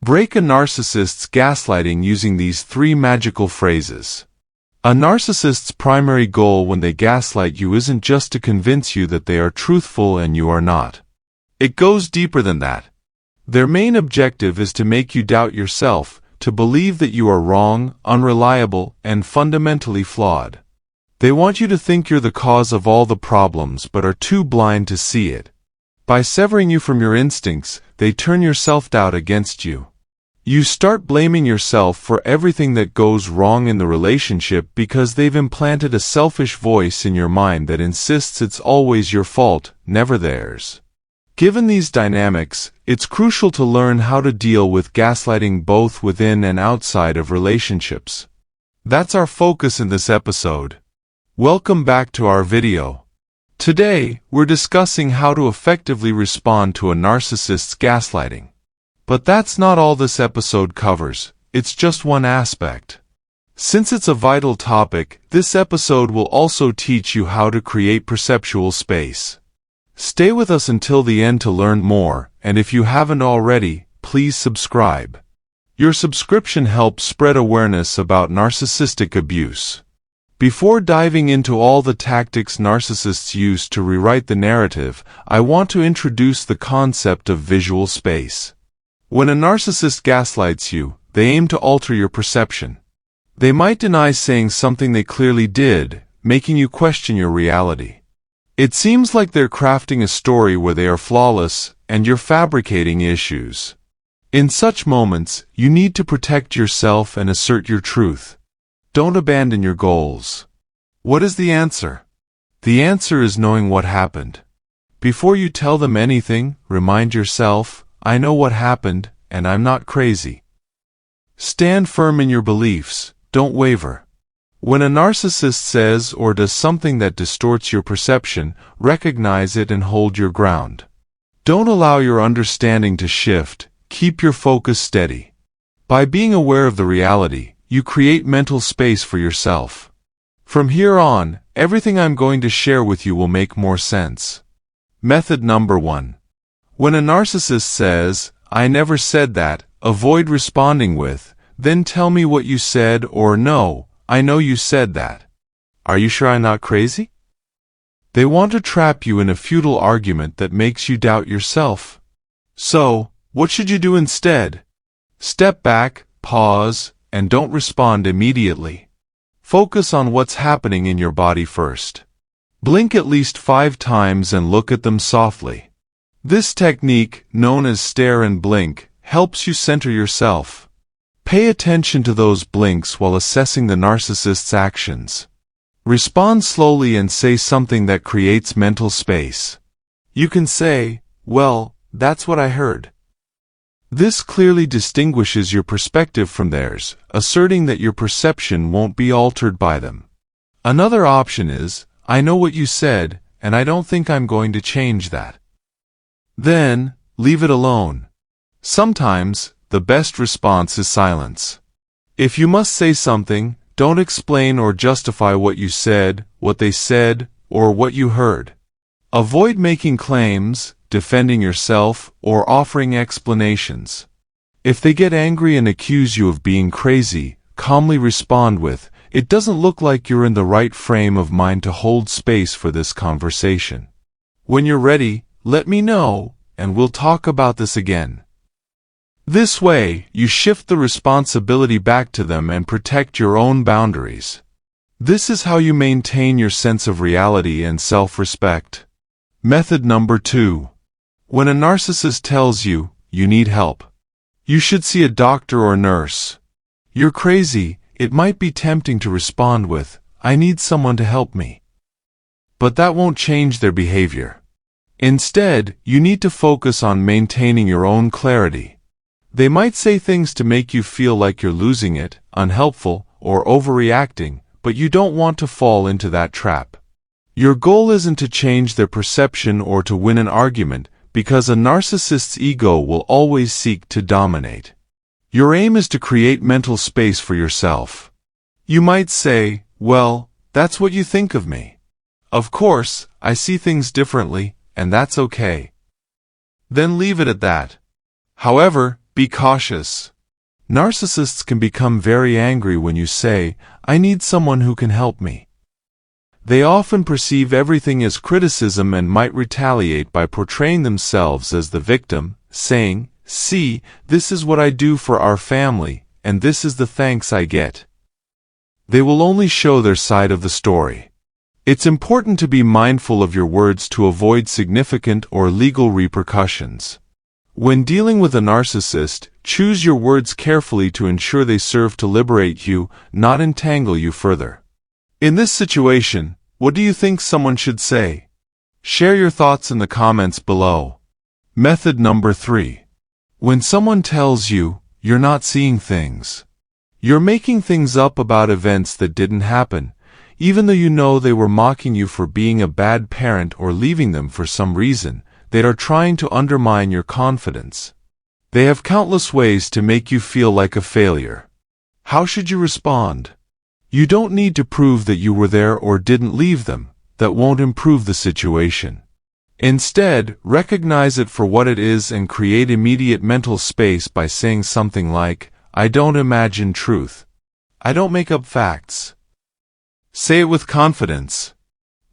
Break a narcissist's gaslighting using these 3 magical phrases. A narcissist's primary goal when they gaslight you isn't just to convince you that they are truthful and you are not. It goes deeper than that. Their main objective is to make you doubt yourself, to believe that you are wrong, unreliable, and fundamentally flawed. They want you to think you're the cause of all the problems but are too blind to see it. By severing you from your instincts, they turn your self-doubt against you. You start blaming yourself for everything that goes wrong in the relationship because they've implanted a selfish voice in your mind that insists it's always your fault, never theirs. Given these dynamics, it's crucial to learn how to deal with gaslighting both within and outside of relationships. That's our focus in this episode. Welcome back to our video. Today, we're discussing how to effectively respond to a narcissist's gaslighting. But that's not all this episode covers, it's just one aspect. Since it's a vital topic, this episode will also teach you how to create perceptual space. Stay with us until the end to learn more, and if you haven't already, please subscribe. Your subscription helps spread awareness about narcissistic abuse. Before diving into all the tactics narcissists use to rewrite the narrative, I want to introduce the concept of visual space. When a narcissist gaslights you, they aim to alter your perception. They might deny saying something they clearly did, making you question your reality. It seems like they're crafting a story where they are flawless, and you're fabricating issues. In such moments, you need to protect yourself and assert your truth. Don't abandon your goals. What is the answer? The answer is knowing what happened. Before you tell them anything, remind yourself, I know what happened, and I'm not crazy. Stand firm in your beliefs, don't waver. When a narcissist says or does something that distorts your perception, recognize it and hold your ground. Don't allow your understanding to shift, keep your focus steady. By being aware of the reality, you create mental space for yourself. From here on, everything I'm going to share with you will make more sense. Method number 1. When a narcissist says, I never said that, avoid responding with, then tell me what you said, or no, I know you said that. Are you sure I'm not crazy? They want to trap you in a futile argument that makes you doubt yourself. So, what should you do instead? Step back, pause, and don't respond immediately. Focus on what's happening in your body first. Blink at least 5 times and look at them softly. This technique, known as stare and blink, helps you center yourself. Pay attention to those blinks while assessing the narcissist's actions. Respond slowly and say something that creates mental space. You can say, well, that's what I heard. This clearly distinguishes your perspective from theirs, asserting that your perception won't be altered by them. Another option is, I know what you said, and I don't think I'm going to change that. Then, leave it alone. Sometimes, the best response is silence. If you must say something, don't explain or justify what you said, what they said, or what you heard. Avoid making claims, defending yourself, or offering explanations. If they get angry and accuse you of being crazy, calmly respond with, it doesn't look like you're in the right frame of mind to hold space for this conversation. When you're ready, let me know, and we'll talk about this again. This way, you shift the responsibility back to them and protect your own boundaries. This is how you maintain your sense of reality and self-respect. Method number 2. When a narcissist tells you, you need help. You should see a doctor or nurse. You're crazy, it might be tempting to respond with, I need someone to help me. But that won't change their behavior. Instead, you need to focus on maintaining your own clarity. They might say things to make you feel like you're losing it, unhelpful, or overreacting, but you don't want to fall into that trap. Your goal isn't to change their perception or to win an argument, because a narcissist's ego will always seek to dominate. Your aim is to create mental space for yourself. You might say, well, that's what you think of me. Of course, I see things differently, and that's okay. Then leave it at that. However, Be cautious. Narcissists can become very angry when you say, "I need someone who can help me." They often perceive everything as criticism and might retaliate by portraying themselves as the victim, saying, "See, this is what I do for our family, and this is the thanks I get." They will only show their side of the story. It's important to be mindful of your words to avoid significant or legal repercussions. When dealing with a narcissist, choose your words carefully to ensure they serve to liberate you, not entangle you further. In this situation, what do you think someone should say? Share your thoughts in the comments below. Method number 3. When someone tells you, "You're not seeing things," you're making things up about events that didn't happen, even though you know they were mocking you for being a bad parent or leaving them for some reason. They are trying to undermine your confidence. They have countless ways to make you feel like a failure. How should you respond? You don't need to prove that you were there or didn't leave them. That won't improve the situation. Instead, recognize it for what it is and create immediate mental space by saying something like, "I don't imagine truth. I don't make up facts." Say it with confidence.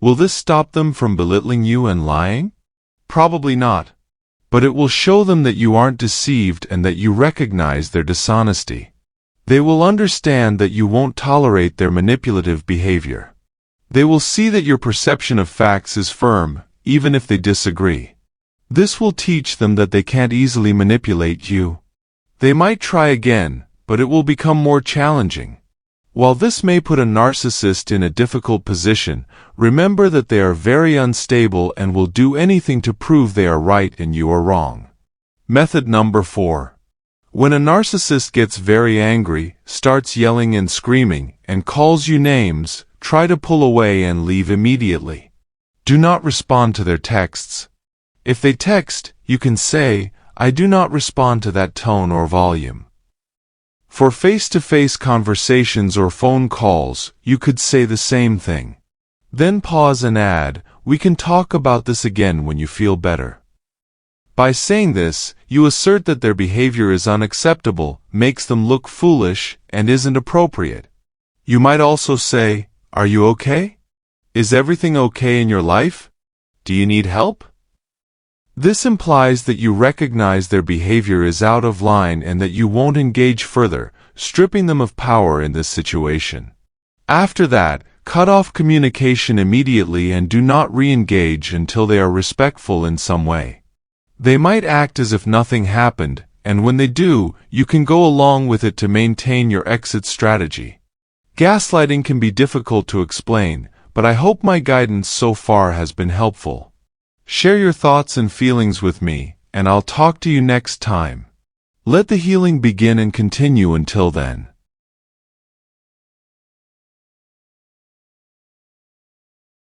Will this stop them from belittling you and lying? Probably not. But it will show them that you aren't deceived and that you recognize their dishonesty. They will understand that you won't tolerate their manipulative behavior. They will see that your perception of facts is firm, even if they disagree. This will teach them that they can't easily manipulate you. They might try again, but it will become more challenging. While this may put a narcissist in a difficult position, remember that they are very unstable and will do anything to prove they are right and you are wrong. Method number 4. When a narcissist gets very angry, starts yelling and screaming, and calls you names, try to pull away and leave immediately. Do not respond to their texts. If they text, you can say, "I do not respond to that tone or volume." For face-to-face conversations or phone calls, you could say the same thing. Then pause and add, "We can talk about this again when you feel better." By saying this, you assert that their behavior is unacceptable, makes them look foolish, and isn't appropriate. You might also say, "Are you okay? Is everything okay in your life? Do you need help?" This implies that you recognize their behavior is out of line and that you won't engage further, stripping them of power in this situation. After that, cut off communication immediately and do not re-engage until they are respectful in some way. They might act as if nothing happened, and when they do, you can go along with it to maintain your exit strategy. Gaslighting can be difficult to explain, but I hope my guidance so far has been helpful. Share your thoughts and feelings with me, and I'll talk to you next time. Let the healing begin and continue until then.